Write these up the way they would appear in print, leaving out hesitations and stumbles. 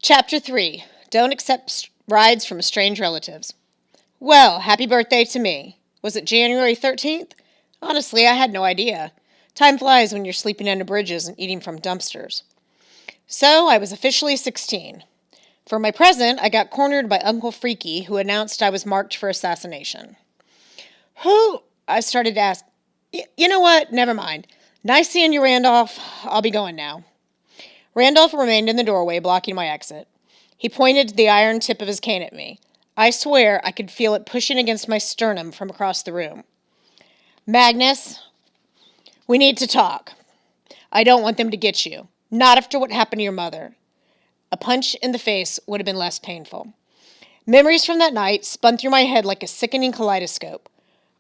Chapter 3. Don't accept rides from strange relatives. Well, happy birthday to me. Was it January 13th? Honestly, I had no idea. Time flies when you're sleeping under bridges and eating from dumpsters. So, I was officially 16. For my present, I got cornered by Uncle Freaky, who announced I was marked for assassination. Who? I started to ask. You know what? Never mind. Nice seeing you, Randolph. I'll be going now. Randolph remained in the doorway, blocking my exit. He pointed the iron tip of his cane at me. I swear I could feel it pushing against my sternum from across the room. Magnus, we need to talk. I don't want them to get you. Not after what happened to your mother. A punch in the face would have been less painful. Memories from that night spun through my head like a sickening kaleidoscope.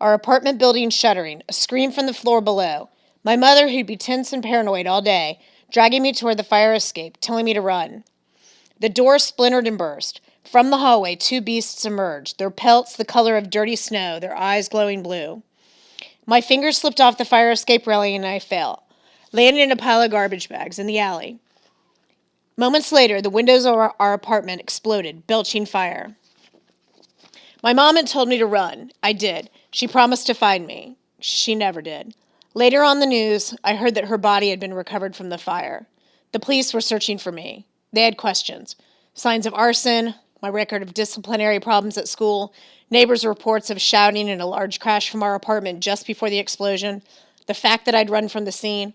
Our apartment building shuddering, a scream from the floor below. My mother, who'd be tense and paranoid all day, dragging me toward the fire escape, telling me to run. The door splintered and burst. From the hallway, two beasts emerged, their pelts the color of dirty snow, their eyes glowing blue. My fingers slipped off the fire escape railing and I fell, landing in a pile of garbage bags in the alley. Moments later, the windows of our apartment exploded, belching fire. My mom had told me to run. I did. She promised to find me. She never did. Later on the news, I heard that her body had been recovered from the fire. The police were searching for me. They had questions. Signs of arson, my record of disciplinary problems at school, neighbors' reports of shouting and a large crash from our apartment just before the explosion, the fact that I'd run from the scene.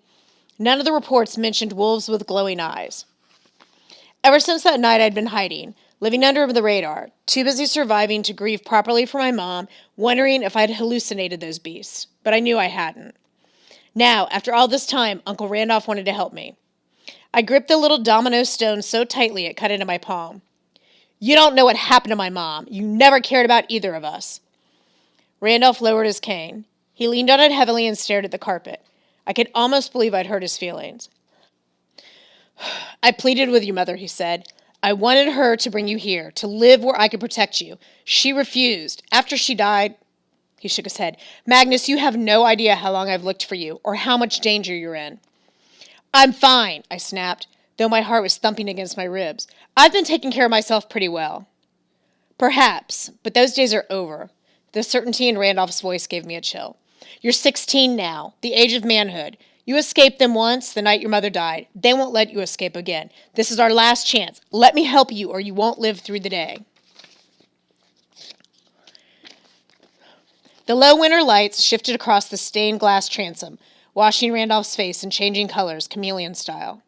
None of the reports mentioned wolves with glowing eyes. Ever since that night, I'd been hiding, living under the radar, too busy surviving to grieve properly for my mom, wondering if I'd hallucinated those beasts. But I knew I hadn't. Now, after all this time, Uncle Randolph wanted to help me. I gripped the little domino stone so tightly it cut into my palm. You don't know what happened to my mom. You never cared about either of us. Randolph lowered his cane. He leaned on it heavily and stared at the carpet. I could almost believe I'd hurt his feelings. I pleaded with your mother, he said. I wanted her to bring you here, to live where I could protect you. She refused. After she died, he shook his head. Magnus, you have no idea how long I've looked for you, or how much danger you're in. I'm fine, I snapped, though my heart was thumping against my ribs. I've been taking care of myself pretty well. Perhaps, but those days are over. The certainty in Randolph's voice gave me a chill. You're 16 now, the age of manhood. You escaped them once, the night your mother died. They won't let you escape again. This is our last chance. Let me help you, or you won't live through the day. The low winter lights shifted across the stained glass transom, washing Randolph's face in changing colors, chameleon style.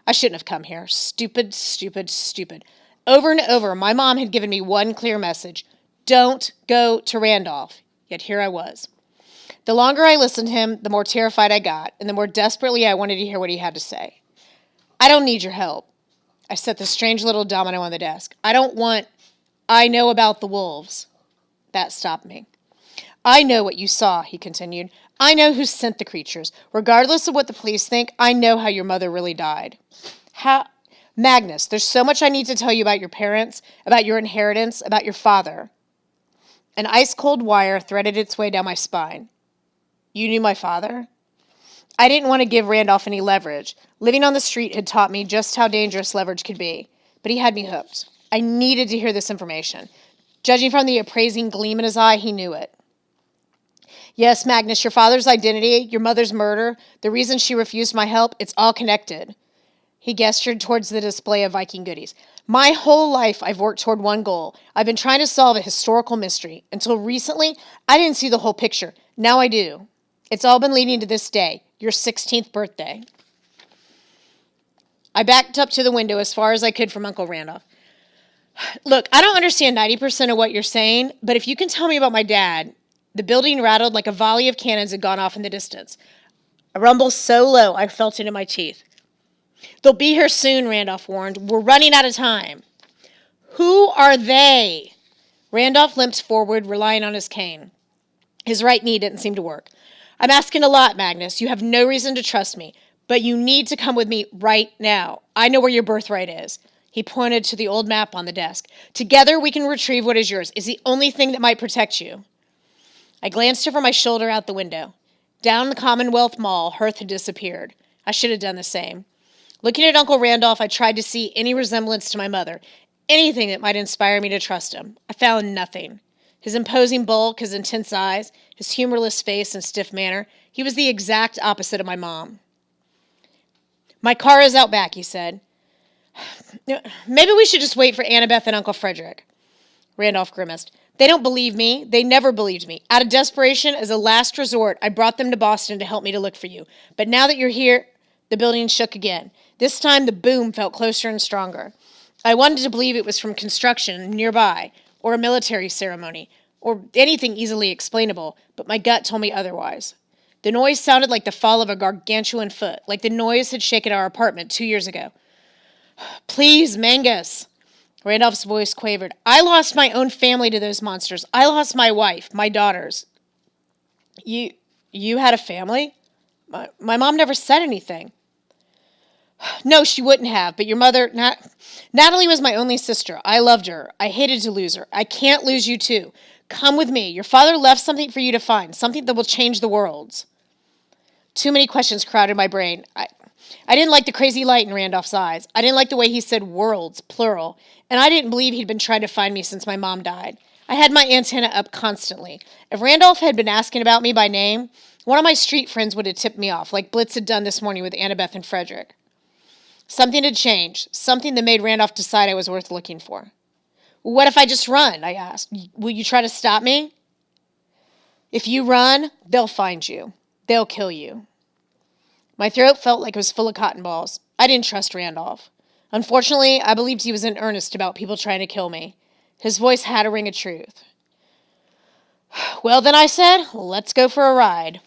I shouldn't have come here. Stupid, stupid, stupid. Over and over, my mom had given me one clear message. Don't go to Randolph. Yet here I was. The longer I listened to him, the more terrified I got, and the more desperately I wanted to hear what he had to say. I don't need your help. I set the strange little domino on the desk. I know about the wolves. That stopped me. I know what you saw, he continued. I know who sent the creatures. Regardless of what the police think, I know how your mother really died. Magnus, there's so much I need to tell you about your parents, about your inheritance, about your father. An ice-cold wire threaded its way down my spine. You knew my father? I didn't want to give Randolph any leverage. Living on the street had taught me just how dangerous leverage could be. But he had me hooked. I needed to hear this information. Judging from the appraising gleam in his eye, he knew it. Yes, Magnus, your father's identity, your mother's murder, the reason she refused my help, it's all connected. He gestured towards the display of Viking goodies. My whole life, I've worked toward one goal. I've been trying to solve a historical mystery. Until recently, I didn't see the whole picture. Now I do. It's all been leading to this day, your 16th birthday. I backed up to the window as far as I could from Uncle Randolph. Look, I don't understand 90% of what you're saying, but if you can tell me about my dad. The building rattled like a volley of cannons had gone off in the distance. A rumble so low I felt it in my teeth. They'll be here soon, Randolph warned. We're running out of time. Who are they? Randolph limped forward, relying on his cane. His right knee didn't seem to work. I'm asking a lot, Magnus. You have no reason to trust me, but you need to come with me right now. I know where your birthright is. He pointed to the old map on the desk. Together we can retrieve what is yours. It's the only thing that might protect you. I glanced over my shoulder out the window. Down the Commonwealth Mall, Hearth had disappeared. I should have done the same. Looking at Uncle Randolph, I tried to see any resemblance to my mother, anything that might inspire me to trust him. I found nothing. His imposing bulk, his intense eyes, his humorless face and stiff manner, he was the exact opposite of my mom. My car is out back, he said. Maybe we should just wait for Annabeth and Uncle Frederick. Randolph grimaced. They don't believe me. They never believed me. Out of desperation, as a last resort, I brought them to Boston to help me to look for you. But now that you're here, the building shook again. This time the boom felt closer and stronger. I wanted to believe it was from construction nearby, or a military ceremony, or anything easily explainable, but my gut told me otherwise. The noise sounded like the fall of a gargantuan foot, like the noise had shaken our apartment 2 years ago. Please, Magnus. Randolph's voice quavered. I lost my own family to those monsters. I lost my wife, my daughters. You had a family? My mom never said anything. No, she wouldn't have, but your mother, Natalie was my only sister. I loved her. I hated to lose her. I can't lose you too. Come with me. Your father left something for you to find, something that will change the world. Too many questions crowded my brain. I didn't like the crazy light in Randolph's eyes. I didn't like the way he said worlds, plural. And I didn't believe he'd been trying to find me since my mom died. I had my antenna up constantly. If Randolph had been asking about me by name, one of my street friends would have tipped me off, like Blitz had done this morning with Annabeth and Frederick. Something had changed, something that made Randolph decide I was worth looking for. What if I just run? I asked. Will you try to stop me? If you run, they'll find you. They'll kill you. My throat felt like it was full of cotton balls. I didn't trust Randolph. Unfortunately, I believed he was in earnest about people trying to kill me. His voice had a ring of truth. Well, then I said, let's go for a ride.